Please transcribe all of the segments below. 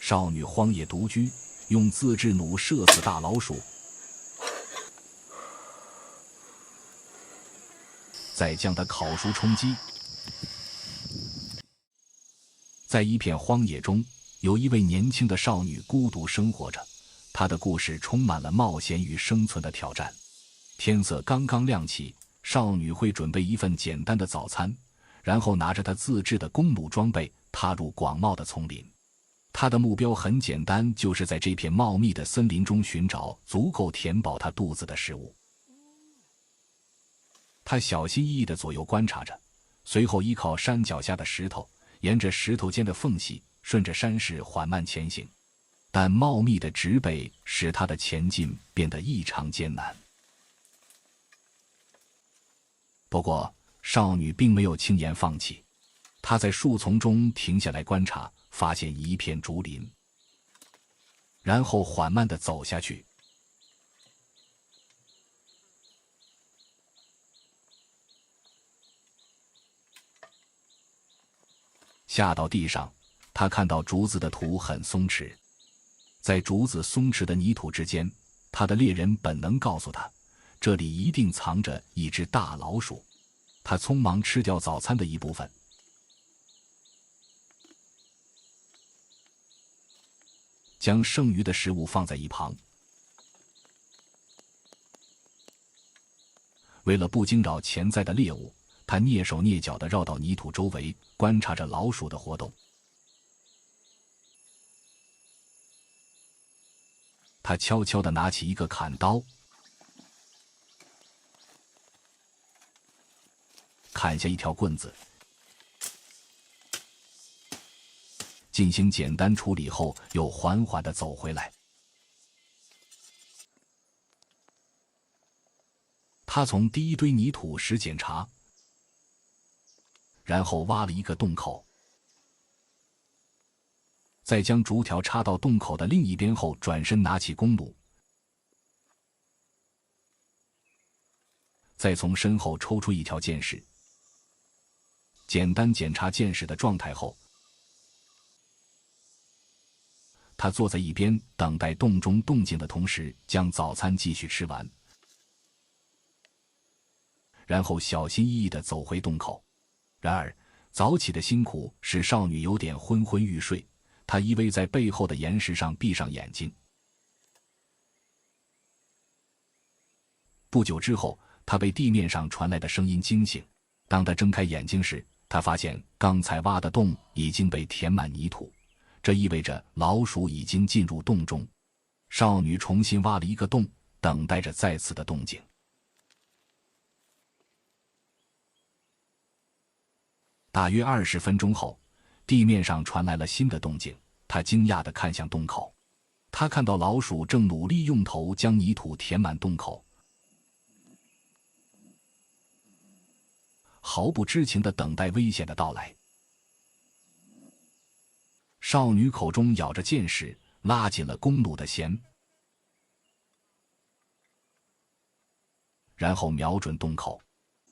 少女荒野独居，用自制弩射死大老鼠，再将它烤熟充饥。在一片荒野中，有一位年轻的少女孤独生活着，她的故事充满了冒险与生存的挑战。天色刚刚亮起，少女会准备一份简单的早餐，然后拿着她自制的弓弩装备，踏入广袤的丛林。她的目标很简单，就是在这片茂密的森林中寻找足够填饱她肚子的食物。她小心翼翼地左右观察着，随后依靠山脚下的石头，沿着石头间的缝隙，顺着山势缓慢前行。但茂密的植被使她的前进变得异常艰难。不过，少女并没有轻言放弃，她在树丛中停下来观察，发现一片竹林，然后缓慢地走下去。下到地上，她看到竹子的土很松弛，在竹子松弛的泥土之间，她的猎人本能告诉她，这里一定藏着一只大老鼠。她匆忙吃掉早餐的一部分，将剩余的食物放在一旁。为了不惊扰潜在的猎物，她蹑手蹑脚地绕到泥土周围，观察着老鼠的活动。她悄悄地拿起一个砍刀，砍下一条棍子，进行简单处理后，又缓缓地走回来。他从第一堆泥土时检查，然后挖了一个洞口，在将竹条插到洞口的另一边后，转身拿起弓弩，再从身后抽出一条箭矢。简单检查箭矢的状态后，他坐在一边等待洞中动静的同时，将早餐继续吃完，然后小心翼翼地走回洞口。然而早起的辛苦使少女有点昏昏欲睡，她依偎在背后的岩石上闭上眼睛。不久之后，她被地面上传来的声音惊醒。当她睁开眼睛时，她发现刚才挖的洞已经被填满泥土，这意味着老鼠已经进入洞中。少女重新挖了一个洞，等待着再次的动静。大约20分钟后，地面上传来了新的动静。她惊讶地看向洞口，她看到老鼠正努力用头将泥土填满洞口，毫不知情地等待危险的到来。少女口中咬着箭矢，拉紧了弓弩的弦，然后瞄准洞口。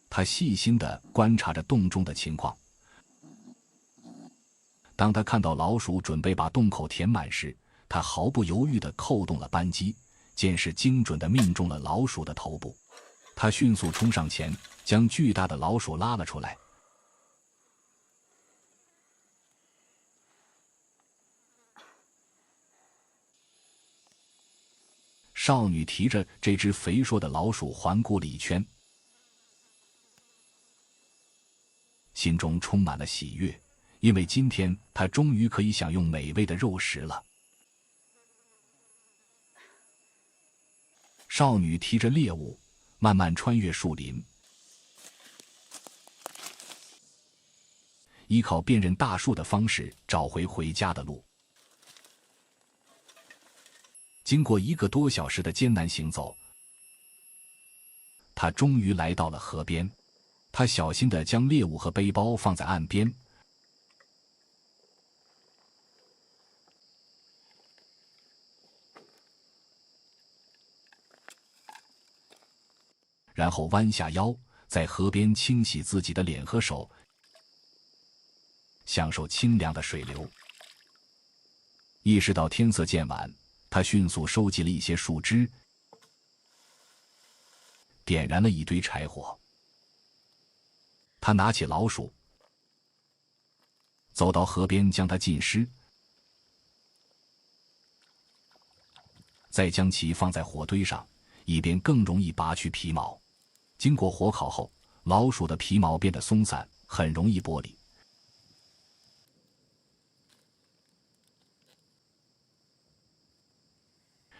她细心地观察着洞中的情况。当她看到老鼠准备把洞口填满时，她毫不犹豫地扣动了扳机，箭矢精准地命中了老鼠的头部。她迅速冲上前，将巨大的老鼠拉了出来。少女提着这只肥硕的老鼠环顾了一圈，心中充满了喜悦，因为今天她终于可以享用美味的肉食了。少女提着猎物，慢慢穿越树林，依靠辨认大树的方式找回家的路。经过1个多小时的艰难行走，她终于来到了河边。她小心地将猎物和背包放在岸边，然后弯下腰，在河边清洗自己的脸和手，享受清凉的水流。意识到天色渐晚，他迅速收集了一些树枝，点燃了一堆柴火。他拿起老鼠，走到河边将它浸湿，再将其放在火堆上，以便更容易拔去皮毛。经过火烤后，老鼠的皮毛变得松散，很容易剥离。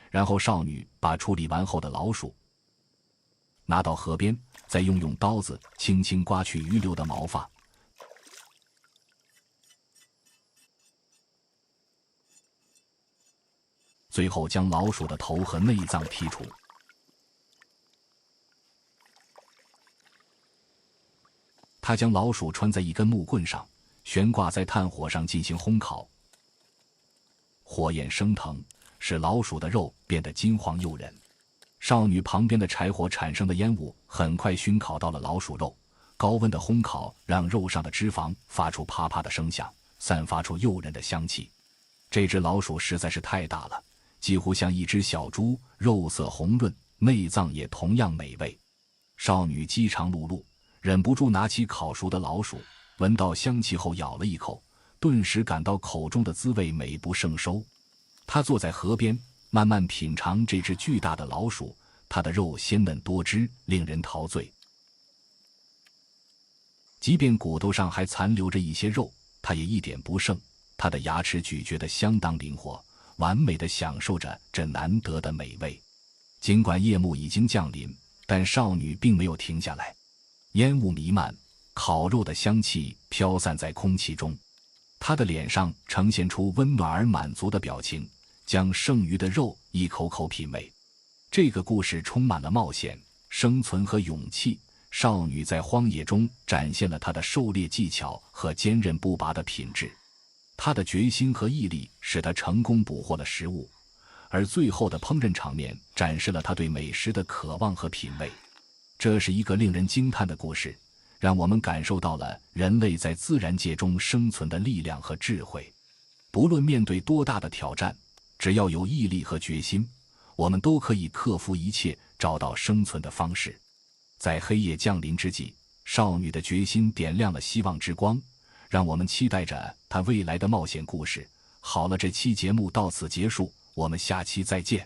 然后少女把处理完后的老鼠拿到河边，再用刀子轻轻刮去余留的毛发，最后将老鼠的头和内脏剔除。他将老鼠穿在一根木棍上，悬挂在炭火上进行烘烤。火焰升腾，使老鼠的肉变得金黄诱人。少女旁边的柴火产生的烟雾很快熏烤到了老鼠肉，高温的烘烤让肉上的脂肪发出啪啪的声响，散发出诱人的香气。这只老鼠实在是太大了，几乎像一只小猪，肉色红润，内脏也同样美味。少女饥肠辘辘，忍不住拿起烤熟的老鼠，闻到香气后咬了一口，顿时感到口中的滋味美不胜收。她坐在河边，慢慢品尝这只巨大的老鼠，它的肉鲜嫩多汁，令人陶醉。即便骨头上还残留着一些肉，它也一点不剩。它的牙齿咀嚼得相当灵活，完美地享受着这难得的美味。尽管夜幕已经降临，但少女并没有停下来。烟雾弥漫，烤肉的香气飘散在空气中，她的脸上呈现出温暖而满足的表情，将剩余的肉一口口品味。这个故事充满了冒险、生存和勇气。少女在荒野中展现了她的狩猎技巧和坚韧不拔的品质。她的决心和毅力使她成功捕获了食物，而最后的烹饪场面展示了她对美食的渴望和品味。这是一个令人惊叹的故事，让我们感受到了人类在自然界中生存的力量和智慧。不论面对多大的挑战，只要有毅力和决心，我们都可以克服一切，找到生存的方式。在黑夜降临之际，少女的决心点亮了希望之光，让我们期待着她未来的冒险故事。好了，这期节目到此结束，我们下期再见。